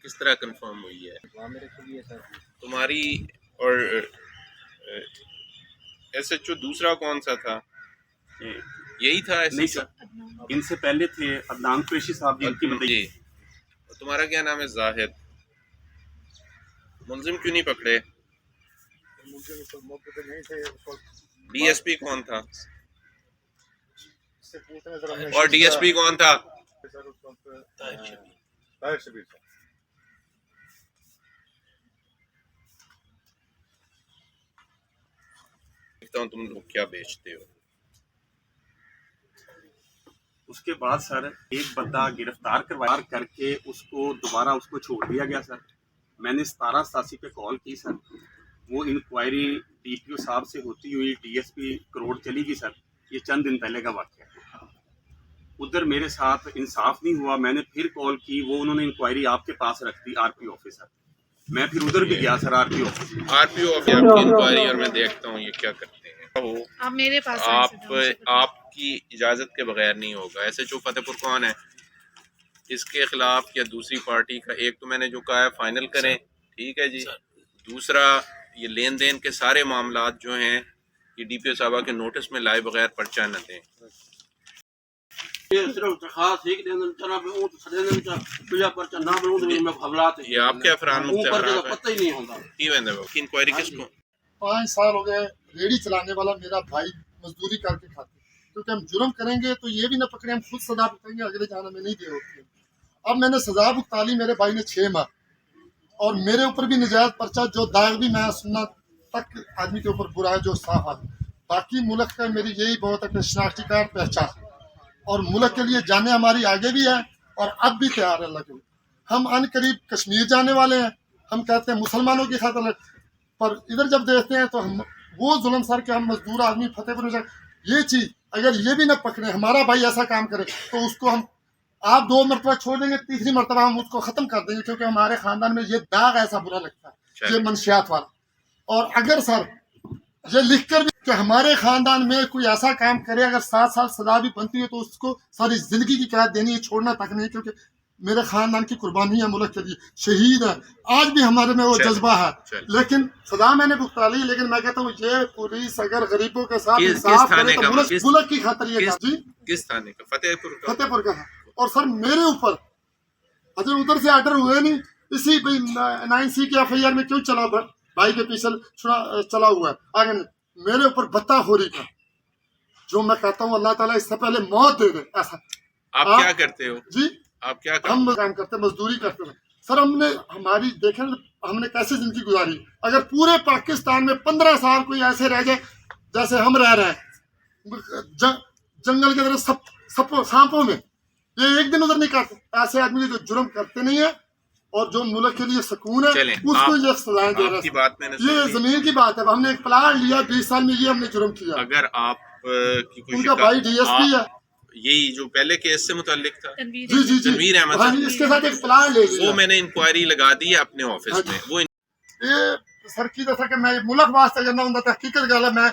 کس طرح کنفرم ہوئی ہے؟ وہاں میرے کے لیے سر تمہاری اور SHO دوسرا کون سا تھا؟ یہی تھا نہیں سر, ان سے پہلے تھے عدنان قریشی صاحب جن کی مدعی. تمہارا کیا نام ہے؟ زاہد. ملزم کیوں نہیں پکڑے؟ مجھے موقع پہ نہیں تھے. DSP کون تھا؟ اور DSP کون تھا؟ طاہر شبیر صاحب. دیکھتا ہوں تم لوگ کیا بیچتے ہو. اس کے بعد سر ایک بندہ گرفتار کروایا کر کے اس کو دوبارہ اس کو چھوڑ دیا گیا سر. میں نے 1787 پہ کال کی سر, وہ انکوائری DPO صاحب سے ہوتی ہوئی DSP کروڑ چلی گئی سر. یہ چند دن پہلے کا واقعہ ہے. ادھر میرے ساتھ انصاف نہیں ہوا, میں نے پھر کال کی, وہ انہوں نے انکوائری آپ کے پاس رکھ دی RPO آفس. میں پھر ادھر بھی گیا سر RPO آفس آپ کی انکوائری, اور میں دیکھتا ہوں یہ کیا کرتے ہیں. آپ میرے پاس آپ کی اجازت کے بغیر نہیں ہوگا. SHO فتح پور کون ہے, اس کے خلاف یا دوسری پارٹی کا, ایک تو میں نے جو کہا ہے فائنل کریں, ٹھیک ہے جی. دوسرا یہ لین دین کے سارے معاملات جو ہیں یہ DPO صاحبہ کے نوٹس میں لائے بغیر پرچہ نہ دیں. یہ صرف خاص ایک دن چلا پہ اون سڑے دن چا پیا پرچہ نہ بنوں تو میں حوالات یہ آپ کے افراد مختلف ہیں, پتہ ہی نہیں ہوتا. کی ویندے وہ کی انکوائری کس کو؟ 5 سال ہو گئے ریڑھی چلانے والا میرا بھائی مزدوری کر کے کھاتے, کیونکہ ہم جرم کریں گے تو یہ بھی نہ پکڑیں, ہم خود سزا بھگتیں گے, اگلے جانا میں نہیں دے ہوتی ہے. اب میں نے سزا بھگتا لی, میرے بھائی نے 6 ماہ, اور میرے اوپر بھی نجائز پرچہ جو داغ بھی میں سننا تک آدمی کے اوپر برا ہے جو صاف آدمی. باقی ملک کا میری یہی بہت ہے کہ شناختی کارڈ پہچان, اور ملک کے لیے جانے ہماری آگے بھی ہے اور اب بھی تیار ہے اللہ کے. ہم ان قریب کشمیر جانے والے ہیں, ہم کہتے ہیں مسلمانوں کی خاطر, پر ادھر جب دیکھتے ہیں تو ہم وہ ظلم سر کہ ہم مزدور آدمی فتح پور جائیں, یہ چیز اگر یہ بھی نہ پکڑے, ہمارا بھائی ایسا کام کرے تو اس کو ہم آپ 2 مرتبہ چھوڑ دیں گے, تیسری مرتبہ ہم اس کو ختم کر دیں گے, کیونکہ ہمارے خاندان میں یہ داغ ایسا برا لگتا ہے, یہ منشیات والا. اور اگر سر یہ لکھ کر بھی کہ ہمارے خاندان میں کوئی ایسا کام کرے, اگر 7 سال سزا بھی بنتی ہے تو اس کو ساری زندگی کی قید دینی ہے, چھوڑنا تک نہیں, کیونکہ میرے خاندان کی قربانی ہے ملک کے لیے, شہید ہے, آج بھی ہمارے میں وہ جذبہ ہے. لیکن سزا میں نے بھگتا لی, لیکن میں کہتا ہوں یہ پولیس اگر غریبوں کے ساتھ انصاف کرے تو ملک کی خاطر یہ جی. کس تھانے کا؟ فتح پور کا ہے. اور سر میرے اوپر اجر ادھر سے آرڈر ہوئے نہیں, اسی 9C کی FIR میں کیوں چلا بھائی کے پیچھے چلا ہوا ہے آگے نہیں, میرے اوپر بتا خوری کا, جو میں کہتا ہوں اللہ تعالیٰ اس سے پہلے موت دے دے. ایسا آپ کیا کرتے ہو جی؟ آپ کیا ہم کام کرتے, مزدوری کرتے ہیں سر. ہم نے ہماری دیکھیں ہم نے کیسے زندگی گزاری, اگر پورے پاکستان میں 15 سال کوئی ایسے رہ جائے جیسے ہم رہ رہے ہیں جنگل کے اندر سانپوں میں, یہ ایک دن ادھر نہیں کرتے. ایسے آدمی جو جرم کرتے نہیں ہیں اور جو ملک کے لیے سکون ہے اس کو یہ سزائیں دے رہے ہیں. یہ زمین کی بات ہے, ہم نے ایک پلاٹ لیا 20 سال میں, یہ ہم نے جرم کیا. اگر آپ کی کوئی ان کا بھائی DSP ہے, یہی جو پہلے کیس سے متعلق تھا, جی تنویر احمد, اس کے ساتھ ایک پلاٹ لے لیا, وہ میں نے انکوائری لگا دی ہے اپنے آفس میں. وہ یہ سر کی دسا کہ میں ملک واسطے کرنا ہوں, حقیقت گل ہے, میں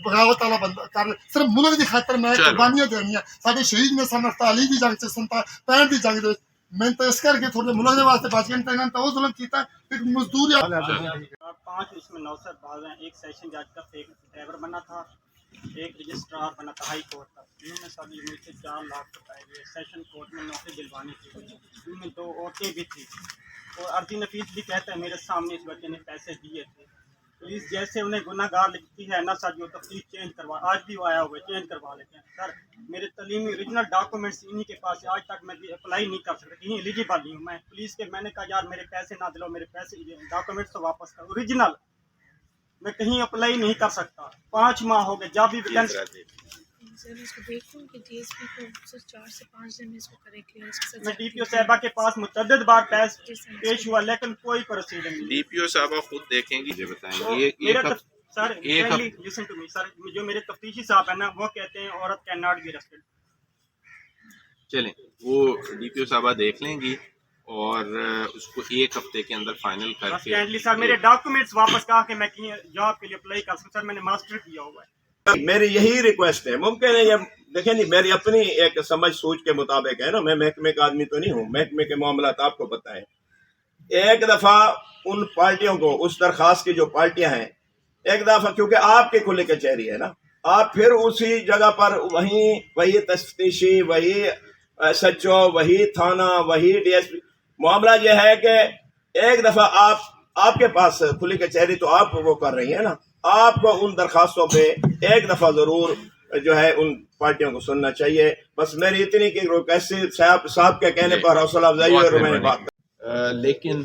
بغاوت والا بندہ کر صرف ملک کی خاطر میں قربانیاں دینی ہے. سارے شہید نے سن 48 کی جنگ سے 65 کی جنگ دے, میں تو اس کر کے تھوڑے ملک کے واسطے بچ گئے, تو وہ ظلم کیتا ہے ایک مزدور. 5 اس میں 9 سے باز ہیں, ایک سیشن جج کا فیک ڈرائیور بنا تھا, ایک رجسٹرار بنا تھا ہائی کورٹ کا. انہوں نے سب یہ مجھ سے 4 لاکھ بتائے ہوئے. سیشن کورٹ میں نوکری دلوانی تھی, ان میں 2 عورتیں بھی تھیں, اور ارضی نفیس بھی کہتا ہے میرے سامنے اس بچے نے پیسے دیے تھے. पुलिस जैसे उन्हें गुनाहगार लिखती है ना सर, जो तफ्तीश चेंज करवा, आज भी वो आया हुआ है, चेंज करवा लेते हैं सर। मेरे तलीमी ओरिजिनल डॉक्यूमेंट्स इन्हीं के पास है, आज तक मैं अप्लाई नहीं कर सकता, कहीं एलिजिबल नहीं हूँ मैं। पुलिस के मैंने कहा यार मेरे पैसे ना दिलाओ, मेरे पैसे डॉक्यूमेंट्स तो वापस करो ओरिजिनल, मैं कहीं अप्लाई नहीं कर सकता। 5 माह हो गए, जब भी सर इसको देखूं कि डीएसपी को सर 4 से 5 दिन में इसको करे क्लियर, इसके साथ मैं डीपीओ साहबा के पास मुतअद्दिद बार पेश हुआ, लेकिन कोई प्रोसीडिंग नहीं। डीपीओ साहबा खुद देखेंगी, मुझे बताएंगे। ये sir listen to me sir, जो मेरे तफ्तीशी साहब है ना, वो कहते हैं औरत कैन नॉट बी अरेस्टेड। चलें, वो डीपीओ साहबा देख लेंगी और उसको 1 हफ्ते के अंदर फाइनल करके सर मेरे डॉक्यूमेंट्स वापस कहा कि मैं कहीं जॉब के लिए अप्लाई कर सकूं। सर मैंने मास्टर किया हुआ है। मेरी यही रिक्वेस्ट है, मुमकिन है ये देखें नहीं, मेरी अपनी एक समझ सोच के मुताबिक है ना, मैं महकमे का आदमी तो नहीं हूँ, महकमे के मामलात आपको पता है। एक दफ़ा उन पार्टियों को, उस दरखास्त की जो पार्टियां हैं, एक दफ़ा क्योंकि आपकी खुली कचहरी है ना, आप फिर उसी जगह पर वही तफ्तीशी, वही सचो, वही थाना, वही डीएसपी। मामला यह है कि एक दफ़ा आपके पास खुली कचहरी तो आप वो कर रही है ना, आपको उन दरखास्तों पे एक दफ़ा ज़रूर जो है उन पार्टियों को सुनना चाहिए। बस मेरी इतनी की कैसे साहब के कहने पर हौसला अफजाई और मैंने बात लेकिन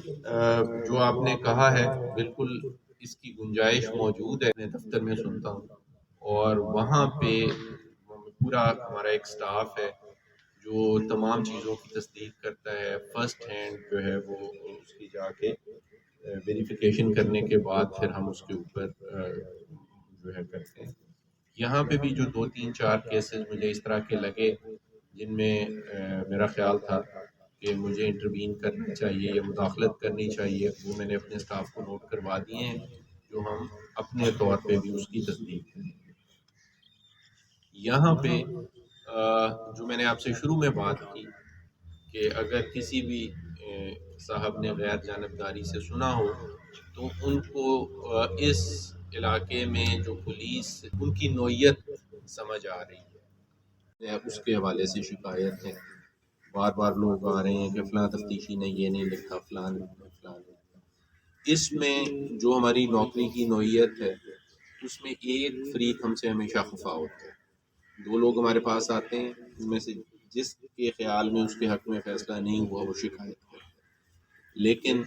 जो आपने कहा है बिल्कुल इसकी गुंजाइश मौजूद है। मैं दफ्तर में सुनता हूँ और वहाँ पे पूरा हमारा एक स्टाफ है जो तमाम चीज़ों की तस्दीक करता है। फर्स्ट हैंड जो है वो उसकी जाके वेरिफिकेशन करने के बाद फिर हम उसके ऊपर जो है करते हैं। यहाँ पे भी जो 2-3-4 केसेस मुझे इस तरह के लगे जिनमें मेरा ख्याल था कि मुझे इंटरवीन करना चाहिए या मुदाखलत करनी चाहिए, वो मैंने अपने स्टाफ को नोट करवा दिए हैं, जो हम अपने तौर पे भी उसकी तस्दीक करें। यहाँ पे जो मैंने आपसे शुरू में बात की कि अगर किसी भी साहब ने गैर जानबदारी से सुना हो तो उनको इस इलाके में जो पुलिस, उनकी नौयत समझ आ रही है, उसके हवाले से शिकायत है। बार बार लोग आ रहे हैं कि फ़लाँ तफ्तीशी ने ये नहीं लिखा, फ़लाँ फ़लाँ। इसमें जो हमारी नौकरी की नौयत है उसमें एक फरीक हमसे हमेशा खफा होता है। 2 लोग हमारे पास आते हैं, उनमें से जिसके ख्याल में उसके हक़ में फ़ैसला नहीं हुआ वो शिकायत करता है। लेकिन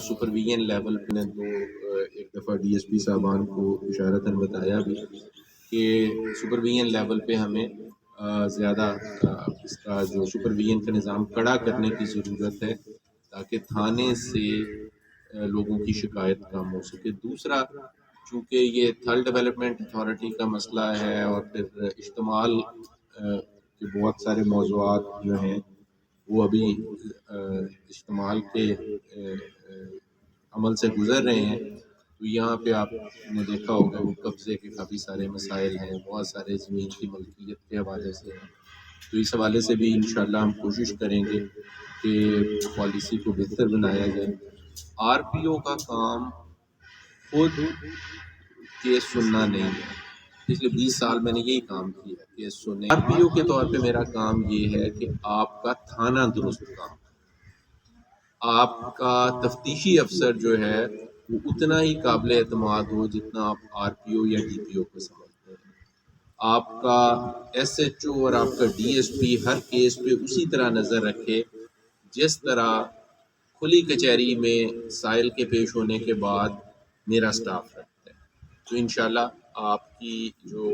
सुपरविजन लेवल पे ने तो एक दफ़ा डीएसपी साहबान को इशारतन बताया भी कि सुपरविजन लेवल पे हमें ज़्यादा इसका जो सुपरविजन का निज़ाम कड़ा करने की ज़रूरत है ताकि थाने से लोगों की शिकायत कम हो सके। दूसरा, चूँकि ये थल डेवलपमेंट अथॉरिटी का मसला है और फिर इस्तेमाल के बहुत सारे मौज़ूआत जो हैं वो अभी इस्तेमाल के अमल से गुज़र रहे हैं, तो यहाँ पे आपने देखा होगा वो कब्ज़े के काफ़ी सारे मसाइल हैं, बहुत सारे ज़मीन की मलकियत के हवाले से हैं। तो इस हवाले से भी इंशाअल्लाह हम कोशिश करेंगे कि पॉलिसी को बेहतर बनाया जाए। आरपीओ का काम खुद केस सुनना नहीं है, पिछले 20 साल मैंने यही काम किया, केस सुनने। आरपीओ के तौर पे मेरा काम ये है कि आपका थाना दुरुस्त काम, आपका तफ्तीशी अफसर जो है वो उतना ही काबिल एतमाद हो जितना आप आरपीओ या डीपीओ को समझते हैं। आपका एसएचओ और आपका डीएसपी हर केस पे उसी तरह नज़र रखे जिस तरह खुली कचहरी में साइल के पेश होने के बाद मेरा स्टाफ रखता है। तो इंशाल्लाह आपकी जो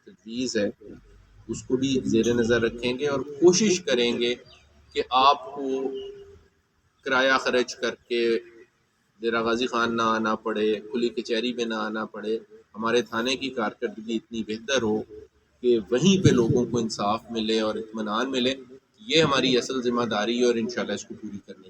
तजवीज़ है उसको भी ज़ेर नज़र रखेंगे और कोशिश करेंगे कि आपको किराया ख़र्च करके डेरा गाजी खान ना आना पड़े, खुली कचहरी में ना आना पड़े। हमारे थाने की कारकर्दगी इतनी बेहतर हो कि वहीं पे लोगों को इंसाफ मिले और इत्मीनान मिले। ये हमारी असल ज़िम्मेदारी है और इंशाल्लाह इसको पूरी करनी